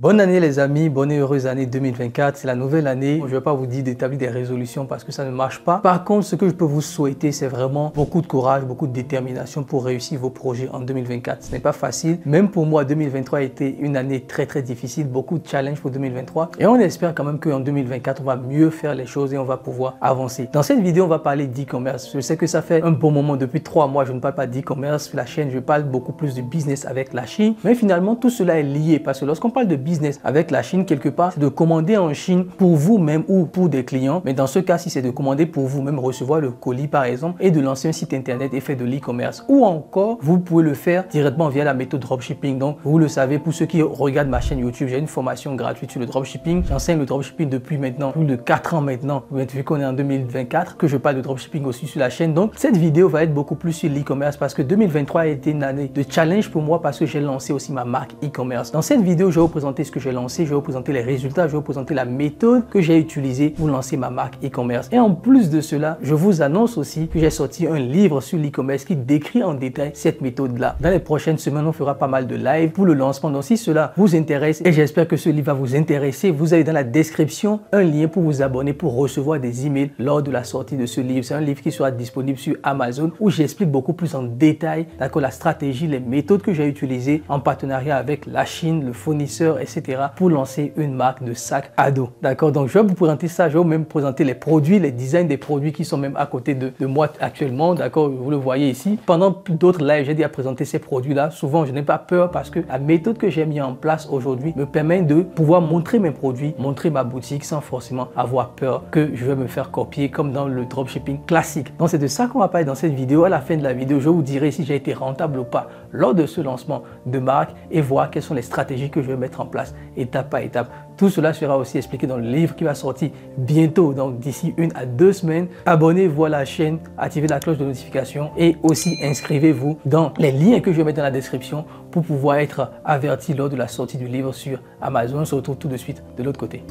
Bonne année les amis, bonne et heureuse année 2024, c'est la nouvelle année. Je ne vais pas vous dire d'établir des résolutions parce que ça ne marche pas. Par contre, ce que je peux vous souhaiter, c'est vraiment beaucoup de courage, beaucoup de détermination pour réussir vos projets en 2024. Ce n'est pas facile. Même pour moi, 2023 a été une année très difficile, beaucoup de challenges pour 2023. Et on espère quand même qu'en 2024, on va mieux faire les choses et on va pouvoir avancer. Dans cette vidéo, on va parler d'e-commerce. Je sais que ça fait un bon moment, depuis 3 mois, je ne parle pas d'e-commerce sur la chaîne, je parle beaucoup plus de business avec la Chine. Mais finalement, tout cela est lié parce que lorsqu'on parle de business avec la Chine, quelque part, c'est de commander en Chine pour vous-même ou pour des clients. Mais dans ce cas-ci, c'est de commander pour vous-même, recevoir le colis par exemple et de lancer un site internet et faire de l'e-commerce. Ou encore, vous pouvez le faire directement via la méthode dropshipping. Donc, vous le savez, pour ceux qui regardent ma chaîne YouTube, j'ai une formation gratuite sur le dropshipping. J'enseigne le dropshipping depuis maintenant plus de 4 ans maintenant, vu qu'on est en 2024, que je parle de dropshipping aussi sur la chaîne. Donc, cette vidéo va être beaucoup plus sur l'e-commerce parce que 2023 a été une année de challenge pour moi parce que j'ai lancé aussi ma marque e-commerce. Dans cette vidéo, je vais vous présenter ce que j'ai lancé, je vais vous présenter les résultats, je vais vous présenter la méthode que j'ai utilisée pour lancer ma marque e-commerce. Et en plus de cela, je vous annonce aussi que j'ai sorti un livre sur l'e-commerce qui décrit en détail cette méthode-là. Dans les prochaines semaines, on fera pas mal de live pour le lancement. Donc si cela vous intéresse et j'espère que ce livre va vous intéresser, vous avez dans la description un lien pour vous abonner pour recevoir des emails lors de la sortie de ce livre. C'est un livre qui sera disponible sur Amazon où j'explique beaucoup plus en détail, d'accord, la stratégie, les méthodes que j'ai utilisées en partenariat avec la Chine, le fournisseur, etc. pour lancer une marque de sac à dos. D'accord, donc je vais vous présenter ça, je vais vous même présenter les produits, les designs des produits qui sont même à côté de moi actuellement. D'accord, vous le voyez ici. Pendant d'autres lives, j'ai déjà présenté ces produits-là. Souvent, je n'ai pas peur parce que la méthode que j'ai mis en place aujourd'hui me permet de pouvoir montrer mes produits, montrer ma boutique sans forcément avoir peur que je vais me faire copier comme dans le dropshipping classique. Donc c'est de ça qu'on va parler dans cette vidéo. À la fin de la vidéo, je vous dirai si j'ai été rentable ou pas lors de ce lancement de marque et voir quelles sont les stratégies que je vais mettre en place étape par étape. Tout cela sera aussi expliqué dans le livre qui va sortir bientôt, donc d'ici 1 à 2 semaines. Abonnez-vous à la chaîne, activez la cloche de notification et aussi inscrivez-vous dans les liens que je vais mettre dans la description pour pouvoir être averti lors de la sortie du livre sur Amazon. On se retrouve tout de suite de l'autre côté.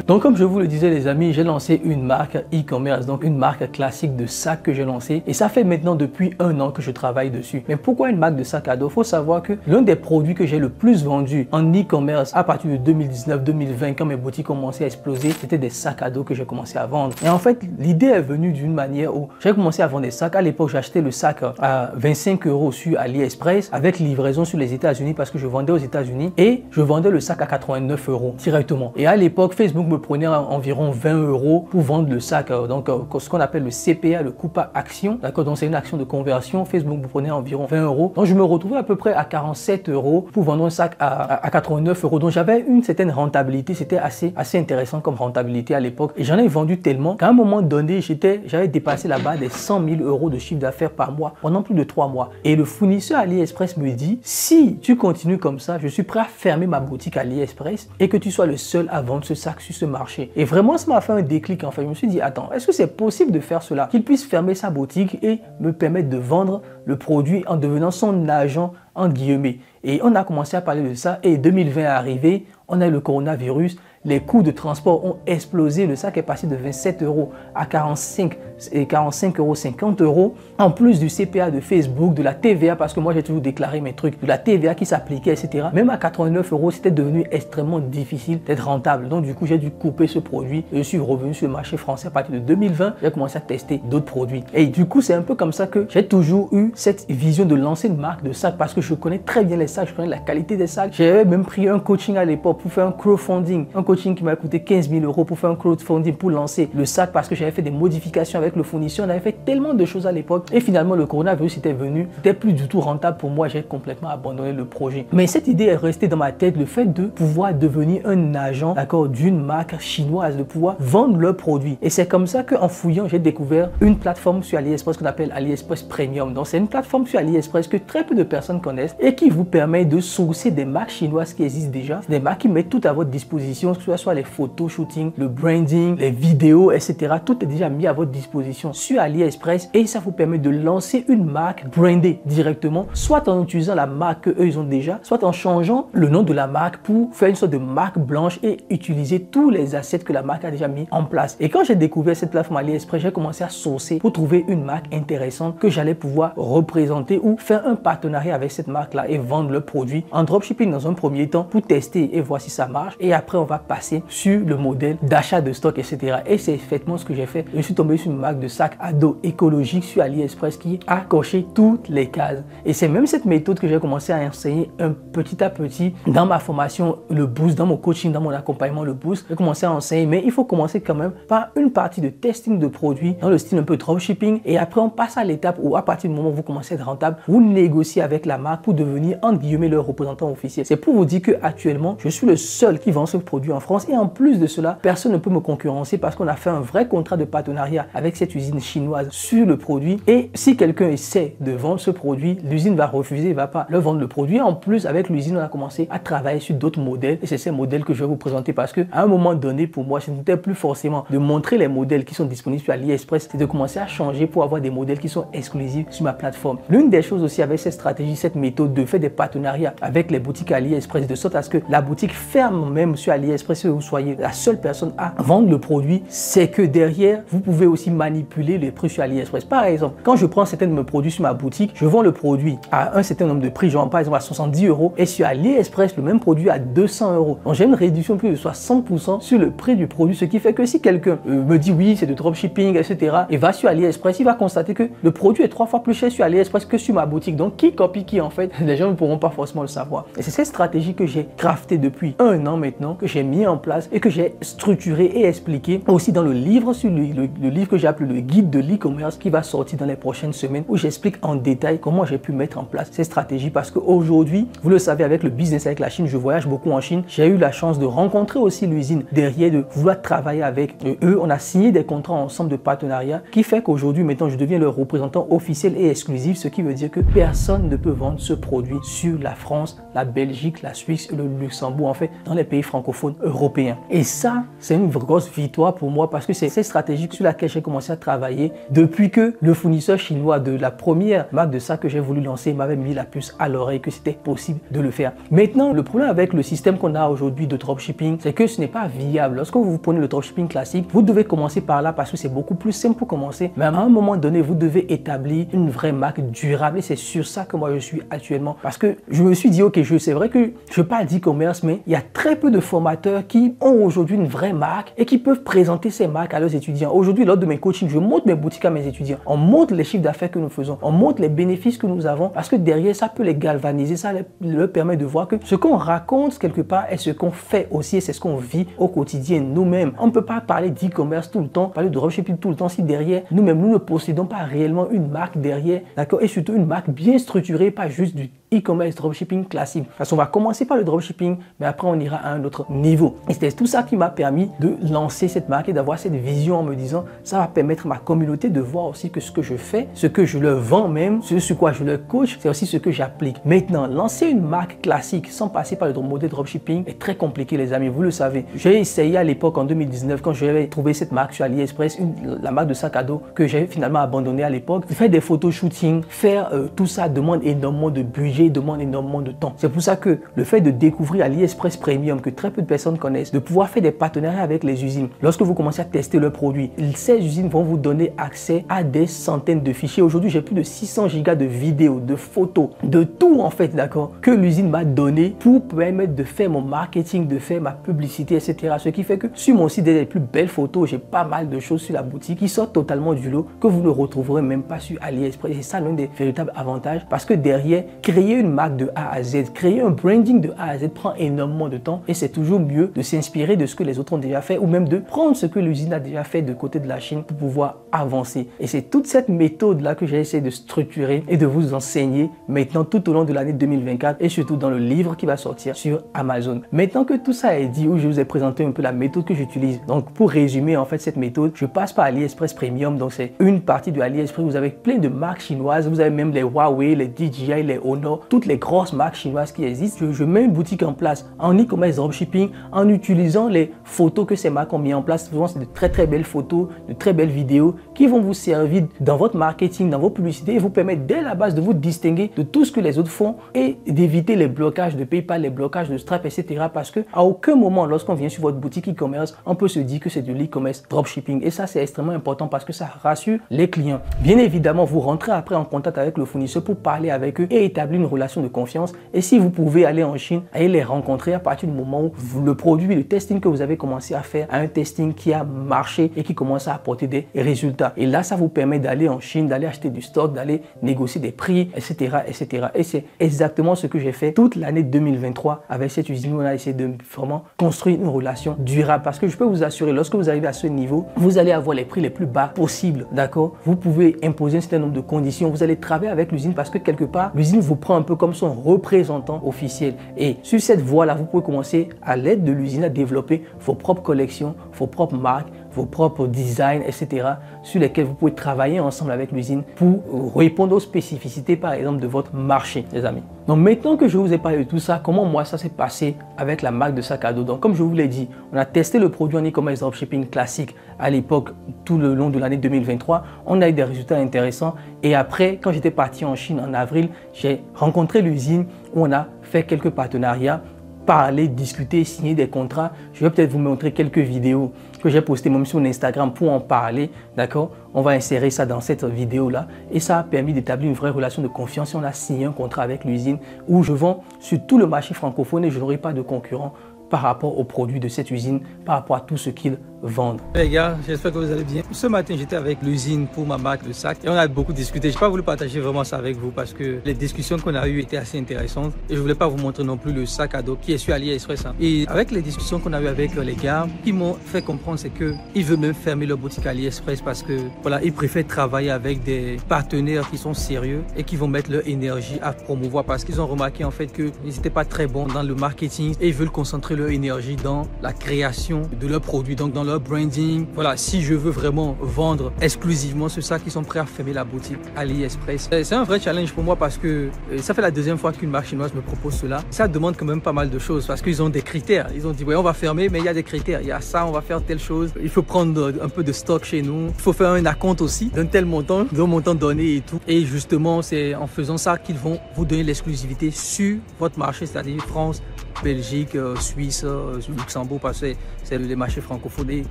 Donc comme je vous le disais les amis, j'ai lancé une marque e-commerce, donc une marque classique de sac que j'ai lancé et ça fait maintenant depuis 1 an que je travaille dessus. Mais pourquoi une marque de sac à dos? Il faut savoir que l'un des produits que j'ai le plus vendu en e-commerce à partir de 2019-2020 quand mes boutiques commençaient à exploser, c'était des sacs à dos que j'ai commencé à vendre. Et en fait, l'idée est venue d'une manière où j'ai commencé à vendre des sacs. À l'époque, j'achetais le sac à 25 € sur AliExpress avec livraison sur les États-Unis parce que je vendais aux États-Unis et je vendais le sac à 89 € directement. Et à l'époque, Facebook me prenait environ 20 € pour vendre le sac, donc ce qu'on appelle le CPA, le coût par action, d'accord, donc c'est une action de conversion. Facebook me prenait environ 20 €, donc je me retrouvais à peu près à 47 € pour vendre un sac à 89 €, donc j'avais une certaine rentabilité, c'était assez intéressant comme rentabilité à l'époque et j'en ai vendu tellement qu'à un moment donné, j'avais dépassé la barre des 100 000 € de chiffre d'affaires par mois pendant plus de 3 mois et le fournisseur AliExpress me dit, si tu continues comme ça, je suis prêt à fermer ma boutique AliExpress et que tu sois le seul à vendre ce sac sur ce marché. Et vraiment, ça m'a fait un déclic en fait. Je me suis dit, attends, est-ce que c'est possible de faire cela? Qu'il puisse fermer sa boutique et me permettre de vendre le produit en devenant son agent, entre guillemets. Et on a commencé à parler de ça et 2020 est arrivé, on a eu le coronavirus, les coûts de transport ont explosé, le sac est passé de 27 € à 45 €, 50 €, en plus du CPA de Facebook, de la TVA, parce que moi j'ai toujours déclaré mes trucs, de la TVA qui s'appliquait, etc. Même à 89 €, c'était devenu extrêmement difficile d'être rentable. Donc du coup, j'ai dû couper ce produit et je suis revenu sur le marché français à partir de 2020. J'ai commencé à tester d'autres produits. Et du coup, c'est un peu comme ça que j'ai toujours eu cette vision de lancer une marque de sacs parce que je connais très bien les sacs, je connais la qualité des sacs. J'avais même pris un coaching à l'époque pour faire un crowdfunding, un coaching qui m'a coûté 15 000 € pour faire un crowdfunding pour lancer le sac parce que j'avais fait des modifications avec le fournisseur. On avait fait tellement de choses à l'époque et finalement le coronavirus était venu, c'était plus du tout rentable pour moi, j'ai complètement abandonné le projet. Mais cette idée est restée dans ma tête, le fait de pouvoir devenir un agent, d'accord, d'une marque chinoise, de pouvoir vendre leurs produits. Et c'est comme ça qu'en fouillant, j'ai découvert une plateforme sur AliExpress qu'on appelle AliExpress Premium. Donc c'est une plateforme sur AliExpress que très peu de personnes connaissent et qui vous permet de sourcer des marques chinoises qui existent déjà. C'est des marques qui mettent tout à votre disposition, ce soit les photos shooting, le branding, les vidéos, etc. Tout est déjà mis à votre disposition sur AliExpress et ça vous permet de lancer une marque brandée directement, soit en utilisant la marque qu'eux ils ont déjà, soit en changeant le nom de la marque pour faire une sorte de marque blanche et utiliser tous les assets que la marque a déjà mis en place. Et quand j'ai découvert cette plateforme AliExpress, j'ai commencé à sourcer pour trouver une marque intéressante que j'allais pouvoir représenter ou faire un partenariat avec cette marque-là et vendre le produit en dropshipping dans un premier temps pour tester et voir si ça marche. Et après, on va passer sur le modèle d'achat de stock, etc. Et c'est effectivement ce que j'ai fait. Je suis tombé sur une marque de sac à dos écologique sur AliExpress qui a coché toutes les cases. Et c'est même cette méthode que j'ai commencé à enseigner petit à petit dans ma formation, le boost, dans mon coaching, dans mon accompagnement, le boost. J'ai commencé à enseigner, mais il faut commencer quand même par une partie de testing de produits dans le style un peu dropshipping. Et après, on passe à l'étape où à partir du moment où vous commencez à être rentable, vous négociez avec la marque pour devenir, entre guillemets, leur représentant officiel. C'est pour vous dire que actuellement, je suis le seul qui vend ce produit en France. Et en plus de cela, personne ne peut me concurrencer parce qu'on a fait un vrai contrat de partenariat avec cette usine chinoise sur le produit. Et si quelqu'un essaie de vendre ce produit, l'usine va refuser, il ne va pas leur vendre le produit. En plus, avec l'usine, on a commencé à travailler sur d'autres modèles. Et c'est ces modèles que je vais vous présenter parce qu'à un moment donné, pour moi, ce n'était plus forcément de montrer les modèles qui sont disponibles sur AliExpress, c'est de commencer à changer pour avoir des modèles qui sont exclusifs sur ma plateforme. L'une des choses aussi avec cette stratégie, cette méthode de faire des partenariats avec les boutiques AliExpress, de sorte à ce que la boutique ferme même sur AliExpress, que vous soyez la seule personne à vendre le produit, c'est que derrière, vous pouvez aussi manipuler les prix sur AliExpress. Par exemple, quand je prends certains de mes produits sur ma boutique, je vends le produit à un certain nombre de prix, genre par exemple à 70 € et sur AliExpress, le même produit à 200 €. Donc j'ai une réduction de plus de 60% sur le prix du produit, ce qui fait que si quelqu'un me dit oui, c'est de dropshipping, etc. et va sur AliExpress, il va constater que le produit est 3 fois plus cher sur AliExpress que sur ma boutique. Donc qui copie qui en fait, les gens ne pourront pas forcément le savoir. Et c'est cette stratégie que j'ai craftée depuis 1 an maintenant, que j'ai mis en place et que j'ai structuré et expliqué aussi dans le livre, sur le livre que j'ai appelé le guide de l'e-commerce qui va sortir dans les prochaines semaines, où j'explique en détail comment j'ai pu mettre en place ces stratégies. Parce qu'aujourd'hui, vous le savez, avec le business avec la Chine, je voyage beaucoup en Chine. J'ai eu la chance de rencontrer aussi l'usine derrière, de vouloir travailler avec eux. On a signé des contrats ensemble de partenariat qui fait qu'aujourd'hui, maintenant, je deviens leur représentant officiel et exclusif, ce qui veut dire que personne ne peut vendre ce produit sur la France, la Belgique, la Suisse et le Luxembourg, en fait, dans les pays francophones européens. Et ça, c'est une grosse victoire pour moi parce que c'est cette stratégie sur laquelle j'ai commencé à travailler depuis que le fournisseur chinois de la première marque de sac que j'ai voulu lancer m'avait mis la puce à l'oreille que c'était possible de le faire. Maintenant, le problème avec le système qu'on a aujourd'hui de dropshipping, c'est que ce n'est pas viable. Lorsque vous prenez le dropshipping classique, vous devez commencer par là parce que c'est beaucoup plus simple pour commencer. Mais à un moment donné, vous devez établir une vraie marque durable et c'est sur ça que moi je suis actuellement. Parce que je me suis dit, ok, c'est vrai que je parle d'e-commerce, mais il y a très peu de formateurs qui ont aujourd'hui une vraie marque et qui peuvent présenter ces marques à leurs étudiants. Aujourd'hui, lors de mes coachings, je montre mes boutiques à mes étudiants. On montre les chiffres d'affaires que nous faisons. On montre les bénéfices que nous avons parce que derrière, ça peut les galvaniser. Ça leur permet de voir que ce qu'on raconte quelque part est ce qu'on fait aussi et c'est ce qu'on vit au quotidien nous-mêmes. On ne peut pas parler d'e-commerce tout le temps, parler de dropshipping tout le temps si derrière, nous-mêmes, nous ne possédons pas réellement une marque derrière, d'accord? Et surtout une marque bien structurée, pas juste du e-commerce dropshipping classique. Parce qu'on va commencer par le dropshipping, mais après on ira à un autre niveau. Et c'est tout ça qui m'a permis de lancer cette marque et d'avoir cette vision en me disant, ça va permettre à ma communauté de voir aussi que ce que je fais, ce que je leur vends même, ce sur quoi je leur coach, c'est aussi ce que j'applique. Maintenant, lancer une marque classique sans passer par le modèle dropshipping est très compliqué, les amis, vous le savez. J'ai essayé à l'époque en 2019 quand j'avais trouvé cette marque sur AliExpress, la marque de sac à dos que j'ai finalement abandonné à l'époque. Faire des photos shooting, faire tout ça demande énormément de budget, demande énormément de temps. C'est pour ça que le fait de découvrir AliExpress Premium que très peu de personnes connaissent, de pouvoir faire des partenariats avec les usines. Lorsque vous commencez à tester le produit, ces usines vont vous donner accès à des centaines de fichiers. Aujourd'hui, j'ai plus de 600 gigas de vidéos, de photos, de tout en fait, d'accord, que l'usine m'a donné pour permettre de faire mon marketing, de faire ma publicité, etc. Ce qui fait que sur mon site, des plus belles photos, j'ai pas mal de choses sur la boutique qui sortent totalement du lot que vous ne retrouverez même pas sur AliExpress. Et c'est ça l'un des véritables avantages parce que derrière, créer une marque de A à Z, créer un branding de A à Z prend énormément de temps et c'est toujours mieux de s'inspirer de ce que les autres ont déjà fait ou même de prendre ce que l'usine a déjà fait de côté de la Chine pour pouvoir avancer. Et c'est toute cette méthode-là que j'ai essayé de structurer et de vous enseigner maintenant tout au long de l'année 2024 et surtout dans le livre qui va sortir sur Amazon. Maintenant que tout ça est dit, où je vous ai présenté un peu la méthode que j'utilise, donc pour résumer en fait cette méthode, je passe par AliExpress Premium, donc c'est une partie de AliExpress, vous avez plein de marques chinoises, vous avez même les Huawei, les DJI, les Honor, toutes les grosses marques chinoises qui existent. Je mets une boutique en place en e-commerce dropshipping en utilisant les photos que ces marques ont mis en place. Souvent, c'est de très belles photos, de très belles vidéos qui vont vous servir dans votre marketing, dans vos publicités et vous permettre dès la base de vous distinguer de tout ce que les autres font et d'éviter les blocages de PayPal, les blocages de Stripe, etc. Parce qu'à aucun moment, lorsqu'on vient sur votre boutique e-commerce, on peut se dire que c'est de l'e-commerce dropshipping. Et ça, c'est extrêmement important parce que ça rassure les clients. Bien évidemment, vous rentrez après en contact avec le fournisseur pour parler avec eux et établir une relation de confiance. Et si vous pouvez aller en Chine, allez les rencontrer à partir du moment où le produit, le testing que vous avez commencé à faire, a un testing qui a marché et qui commence à apporter des résultats. Et là, ça vous permet d'aller en Chine, d'aller acheter du stock, d'aller négocier des prix, etc. etc. Et c'est exactement ce que j'ai fait toute l'année 2023 avec cette usine où on a essayé de vraiment construire une relation durable. Parce que je peux vous assurer, lorsque vous arrivez à ce niveau, vous allez avoir les prix les plus bas possibles, d'accord? Vous pouvez imposer un certain nombre de conditions. Vous allez travailler avec l'usine parce que quelque part, l'usine vous prend un peu comme son représentant officiel. Et sur cette voie-là, vous pouvez commencer à l'aide de l'usine à développer vos propres collections, vos propres marques, vos propres designs, etc. sur lesquels vous pouvez travailler ensemble avec l'usine pour répondre aux spécificités, par exemple, de votre marché, les amis. Donc maintenant que je vous ai parlé de tout ça, comment moi ça s'est passé avec la marque de sac à dos? Donc comme je vous l'ai dit, on a testé le produit en e-commerce dropshipping classique à l'époque, tout le long de l'année 2023. On a eu des résultats intéressants. Et après, quand j'étais parti en Chine en avril, j'ai rencontré l'usine où on a fait quelques partenariats, parler, discuter, signer des contrats. Je vais peut-être vous montrer quelques vidéos que j'ai postées même sur Instagram pour en parler, d'accord? On va insérer ça dans cette vidéo-là et ça a permis d'établir une vraie relation de confiance et on a signé un contrat avec l'usine où je vends sur tout le marché francophone et je n'aurai pas de concurrent par rapport aux produits de cette usine, par rapport à tout ce qu'ils vendent. Les gars, j'espère que vous allez bien. Ce matin, j'étais avec l'usine pour ma marque de sac et on a beaucoup discuté. Je n'ai pas voulu partager vraiment ça avec vous parce que les discussions qu'on a eues étaient assez intéressantes et je ne voulais pas vous montrer non plus le sac à dos qui est sur AliExpress. Et avec les discussions qu'on a eues avec les gars, ce qu'ils m'ont fait comprendre, c'est qu'ils veulent même fermer leur boutique AliExpress parce que voilà, ils préfèrent travailler avec des partenaires qui sont sérieux et qui vont mettre leur énergie à promouvoir parce qu'ils ont remarqué en fait qu'ils n'étaient pas très bons dans le marketing et ils veulent concentrer leur énergie dans la création de leurs produits, donc dans leur branding. Voilà, si je veux vraiment vendre exclusivement ce sac, ils sont prêts à fermer la boutique AliExpress. C'est un vrai challenge pour moi parce que ça fait la deuxième fois qu'une marque chinoise me propose cela. Ça demande quand même pas mal de choses parce qu'ils ont des critères. Ils ont dit, ouais, on va fermer, mais il y a des critères. Il y a ça, on va faire telle chose. Il faut prendre un peu de stock chez nous. Il faut faire un acompte aussi d'un tel montant, d'un montant donné et tout. Et justement, c'est en faisant ça qu'ils vont vous donner l'exclusivité sur votre marché, c'est-à-dire France, Belgique, Suisse, Luxembourg, parce que c'est les marchés francophones et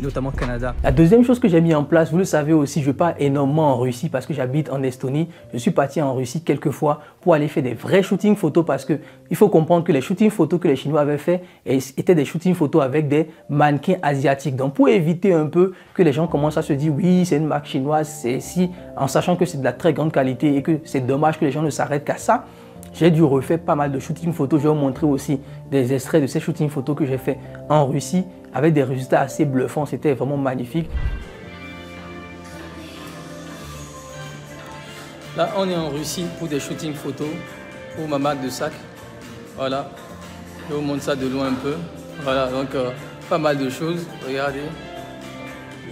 notamment Canada. La deuxième chose que j'ai mis en place, vous le savez aussi, je pars énormément en Russie parce que j'habite en Estonie. Je suis parti en Russie quelques fois pour aller faire des vrais shootings photos parce que il faut comprendre que les shootings photos que les Chinois avaient fait étaient des shootings photos avec des mannequins asiatiques. Donc pour éviter un peu que les gens commencent à se dire oui, c'est une marque chinoise, c'est si, en sachant que c'est de la très grande qualité et que c'est dommage que les gens ne s'arrêtent qu'à ça. J'ai dû refaire pas mal de shooting photos. Je vais vous montrer aussi des extraits de ces shooting photos que j'ai fait en Russie avec des résultats assez bluffants. C'était vraiment magnifique. Là, on est en Russie pour des shooting photos pour ma marque de sac. Voilà. Je vous montre ça de loin un peu. Voilà, donc pas mal de choses. Regardez.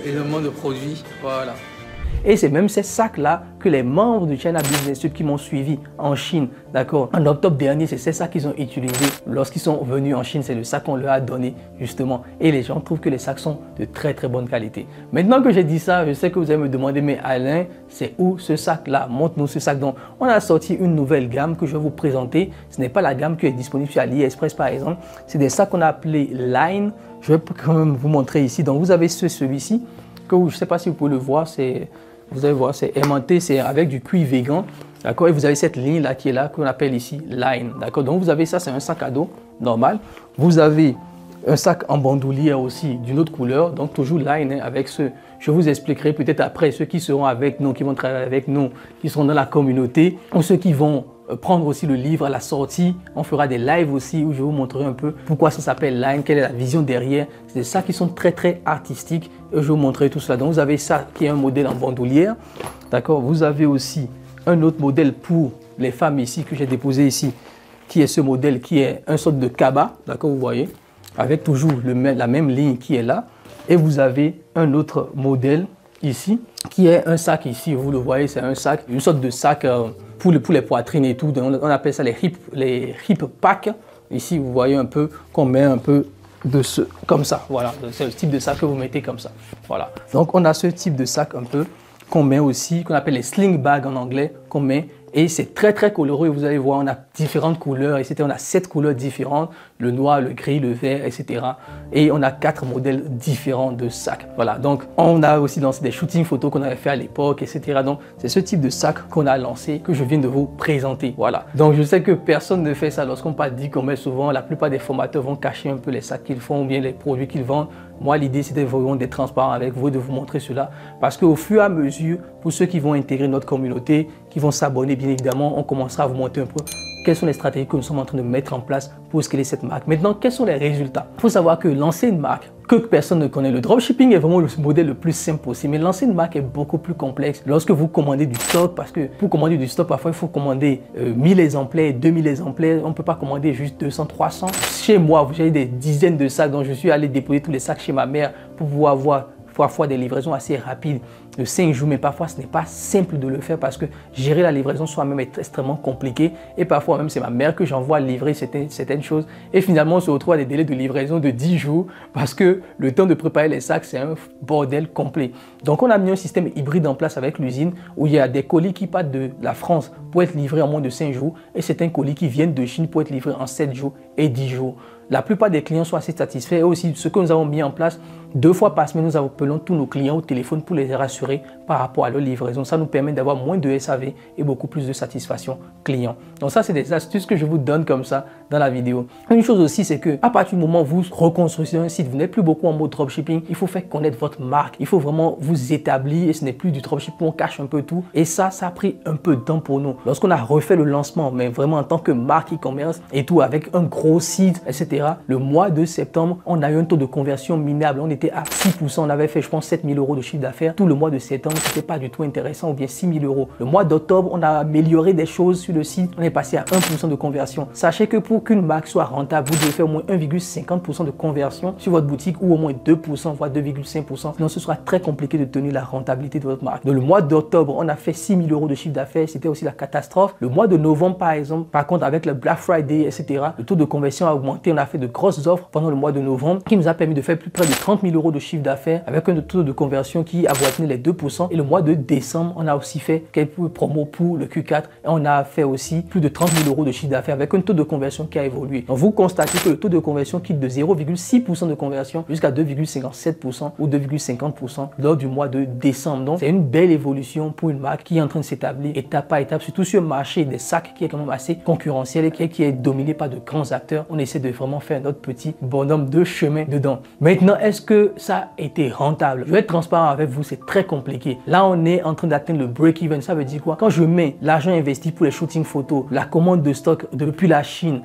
Énormément de produits. Voilà. Et c'est même ces sacs-là que les membres du China Business Tube qui m'ont suivi en Chine, d'accord, en octobre dernier, c'est ces sacs qu'ils ont utilisés lorsqu'ils sont venus en Chine. C'est le sac qu'on leur a donné justement. Et les gens trouvent que les sacs sont de très bonne qualité. Maintenant que j'ai dit ça, je sais que vous allez me demander, mais Alain, c'est où ce sac-là? Montre-nous ce sac. Donc, on a sorti une nouvelle gamme que je vais vous présenter. Ce n'est pas la gamme qui est disponible sur AliExpress par exemple. C'est des sacs qu'on a appelés Line. Je vais quand même vous montrer ici. Donc, vous avez celui-ci que je ne sais pas si vous pouvez le voir. Vous allez voir, c'est aimanté, c'est avec du cuir végan, d'accord? Et vous avez cette ligne là qui est là, qu'on appelle ici Line, d'accord? Donc vous avez ça, c'est un sac à dos normal. Vous avez un sac en bandoulière aussi d'une autre couleur, donc toujours Line, hein, avec ce. Je vous expliquerai peut-être après ceux qui seront avec nous, qui vont travailler avec nous, qui seront dans la communauté, ou ceux qui vont prendre aussi le livre à la sortie. On fera des lives aussi où je vous montrerai un peu pourquoi ça s'appelle Line, quelle est la vision derrière. C'est des sacs qui sont très artistiques et je vous montrerai tout cela. Donc vous avez ça qui est un modèle en bandoulière, d'accord? Vous avez aussi un autre modèle pour les femmes ici que j'ai déposé ici, qui est ce modèle qui est un sorte de cabas, d'accord? Vous voyez, avec toujours la même ligne qui est là. Et vous avez un autre modèle ici qui est un sac ici, vous le voyez, c'est un sac, une sorte de sac pour les poitrines et tout. On appelle ça les hip packs. Ici, vous voyez un peu qu'on met un peu comme ça. Voilà, c'est le type de sac que vous mettez comme ça. Voilà. Donc, on a ce type de sac un peu qu'on met aussi, qu'on appelle les sling bags en anglais, qu'on met. Et c'est très coloré, vous allez voir, on a différentes couleurs, etc. On a 7 couleurs différentes, le noir, le gris, le vert, etc. Et on a 4 modèles différents de sacs. Voilà, donc on a aussi lancé des shootings photos qu'on avait fait à l'époque, etc. Donc c'est ce type de sac qu'on a lancé, que je viens de vous présenter. Voilà, donc je sais que personne ne fait ça lorsqu'on parle d'e-commerce. Souvent, la plupart des formateurs vont cacher un peu les sacs qu'ils font ou bien les produits qu'ils vendent. Moi, l'idée, c'était vraiment d'être transparent avec vous, de vous montrer cela. Parce qu'au fur et à mesure, pour ceux qui vont intégrer notre communauté, qui vont s'abonner, bien évidemment, on commencera à vous montrer un peu quelles sont les stratégies que nous sommes en train de mettre en place pour scaler cette marque. Maintenant, quels sont les résultats? Il faut savoir que lancer une marque que personne ne connaît, le dropshipping est vraiment le modèle le plus simple possible, mais lancer une marque est beaucoup plus complexe. Lorsque vous commandez du stock, parce que pour commander du stock, parfois il faut commander 1000 exemplaires, 2000 exemplaires, on ne peut pas commander juste 200, 300. Chez moi, j'ai des dizaines de sacs, donc je suis allé déposer tous les sacs chez ma mère pour pouvoir avoir parfois des livraisons assez rapides de 5 jours, mais parfois ce n'est pas simple de le faire parce que gérer la livraison soi-même est extrêmement compliqué et parfois même c'est ma mère que j'envoie livrer certaines choses et finalement on se retrouve à des délais de livraison de 10 jours parce que le temps de préparer les sacs c'est un bordel complet. Donc on a mis un système hybride en place avec l'usine où il y a des colis qui partent de la France pour être livrés en moins de 5 jours et certains colis qui viennent de Chine pour être livrés en 7 jours et 10 jours. La plupart des clients sont assez satisfaits et aussi ce que nous avons mis en place, 2 fois par semaine, nous appelons tous nos clients au téléphone pour les rassurer par rapport à leur livraison. Ça nous permet d'avoir moins de SAV et beaucoup plus de satisfaction client. Donc ça, c'est des astuces que je vous donne comme ça dans la vidéo. Une chose aussi, c'est que à partir du moment où vous reconstruisez un site, vous n'êtes plus beaucoup en mode dropshipping, il faut faire connaître votre marque. Il faut vraiment vous établir et ce n'est plus du dropshipping, on cache un peu tout. Et ça a pris un peu de temps pour nous. Lorsqu'on a refait le lancement, mais vraiment en tant que marque e-commerce et tout, avec un gros site, etc., le mois de septembre, on a eu un taux de conversion minable. On était à 6%. On avait fait, je pense, 7 000 € de chiffre d'affaires. Tout le mois de septembre, ce n'était pas du tout intéressant, ou bien 6 000 €. Le mois d'octobre, on a amélioré des choses sur le site. On est passé à 1% de conversion. Sachez que pour qu'une marque soit rentable, vous devez faire au moins 1,50% de conversion sur votre boutique ou au moins 2%, voire 2,5%. Sinon, ce sera très compliqué de tenir la rentabilité de votre marque. Donc, le mois d'octobre, on a fait 6 000 € de chiffre d'affaires. C'était aussi la catastrophe. Le mois de novembre, par exemple, par contre, avec le Black Friday, etc., le taux de conversion a augmenté. On a fait de grosses offres pendant le mois de novembre qui nous a permis de faire plus près de 30 000 € de chiffre d'affaires avec un taux de conversion qui avoisinait les 2%. Et le mois de décembre, on a aussi fait quelques promos pour le Q4 et on a fait aussi plus de 30 000 € de chiffre d'affaires avec un taux de conversion qui a évolué. Donc vous constatez que le taux de conversion quitte de 0,6% de conversion jusqu'à 2,57% ou 2,50% lors du mois de décembre. Donc c'est une belle évolution pour une marque qui est en train de s'établir étape par étape, surtout sur le marché des sacs qui est quand même assez concurrentiel et qui est dominé par de grands acteurs. On essaie de vraiment faire notre petit bonhomme de chemin dedans. Maintenant, est-ce que ça a été rentable? Je vais être transparent avec vous, c'est très compliqué. Là, on est en train d'atteindre le break-even. Ça veut dire quoi? Quand je mets l'argent investi pour les shootings photos, la commande de stock depuis la Chine,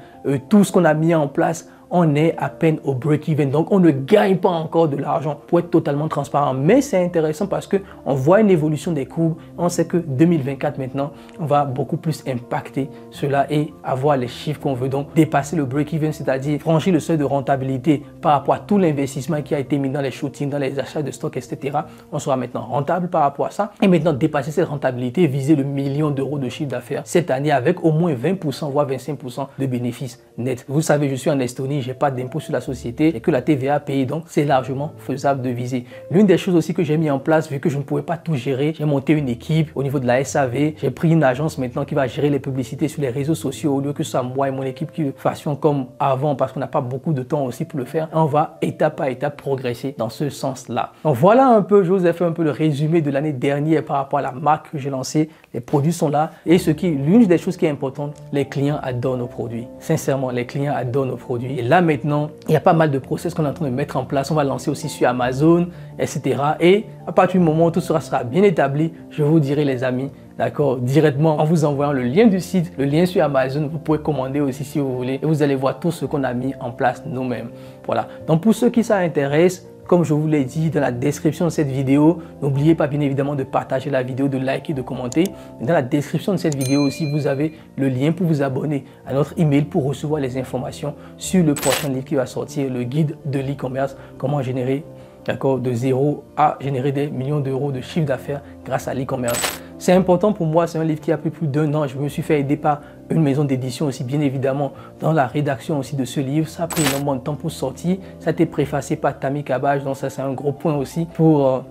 tout ce qu'on a mis en place, on est à peine au break-even. Donc, on ne gagne pas encore de l'argent pour être totalement transparent. Mais c'est intéressant parce qu'on voit une évolution des courbes. On sait que 2024 maintenant, on va beaucoup plus impacter cela et avoir les chiffres qu'on veut. Donc, dépasser le break-even, c'est-à-dire franchir le seuil de rentabilité par rapport à tout l'investissement qui a été mis dans les shootings, dans les achats de stock, etc. On sera maintenant rentable par rapport à ça. Et maintenant, dépasser cette rentabilité, viser le million d'euros de chiffre d'affaires cette année avec au moins 20%, voire 25% de bénéfices nets. Vous savez, je suis en Estonie. J'ai pas d'impôt sur la société et que la TVA payée, donc c'est largement faisable de viser. L'une des choses aussi que j'ai mis en place, vu que je ne pouvais pas tout gérer, j'ai monté une équipe au niveau de la SAV. J'ai pris une agence maintenant qui va gérer les publicités sur les réseaux sociaux au lieu que ce soit moi et mon équipe qui le fassions comme avant parce qu'on n'a pas beaucoup de temps aussi pour le faire. On va étape par étape progresser dans ce sens-là. Donc voilà un peu, je vous ai fait un peu le résumé de l'année dernière par rapport à la marque que j'ai lancée. Les produits sont là et l'une des choses qui est importante, les clients adorent nos produits. Sincèrement, les clients adorent nos produits. Et là maintenant, il y a pas mal de process qu'on est en train de mettre en place. On va lancer aussi sur Amazon, etc. Et à partir du moment où tout sera bien établi, je vous dirai les amis, d'accord, directement en vous envoyant le lien du site, le lien sur Amazon, vous pouvez commander aussi si vous voulez et vous allez voir tout ce qu'on a mis en place nous-mêmes. Voilà. Donc pour ceux qui ça intéresse, comme je vous l'ai dit dans la description de cette vidéo, n'oubliez pas bien évidemment de partager la vidéo, de liker, de commenter. Dans la description de cette vidéo aussi, vous avez le lien pour vous abonner à notre email pour recevoir les informations sur le prochain livre qui va sortir, le guide de l'e-commerce, comment générer, d'accord, de zéro à générer des millions d'euros de chiffre d'affaires grâce à l'e-commerce. C'est important pour moi, c'est un livre qui a pris plus d'1 an. Je me suis fait aider par une maison d'édition aussi, bien évidemment, dans la rédaction aussi de ce livre. Ça a pris énormément de temps pour sortir. Ça a été préfacé par Tammy Cabbage, donc ça c'est un gros point aussi pour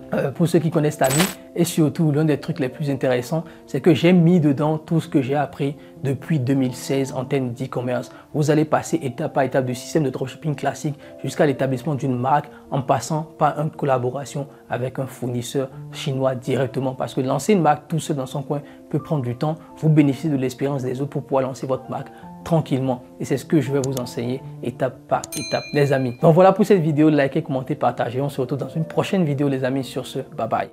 ceux qui connaissent Tammy. Et surtout, l'un des trucs les plus intéressants, c'est que j'ai mis dedans tout ce que j'ai appris depuis 2016 en termes d'e-commerce. Vous allez passer étape par étape du système de dropshipping classique jusqu'à l'établissement d'une marque en passant par une collaboration avec un fournisseur chinois directement. Parce que lancer une marque tout seul dans son coin peut prendre du temps. Vous bénéficiez de l'expérience des autres pour pouvoir lancer votre marque tranquillement. Et c'est ce que je vais vous enseigner étape par étape, les amis. Donc voilà pour cette vidéo. Likez, commentez, partagez. On se retrouve dans une prochaine vidéo, les amis. Sur ce, bye bye.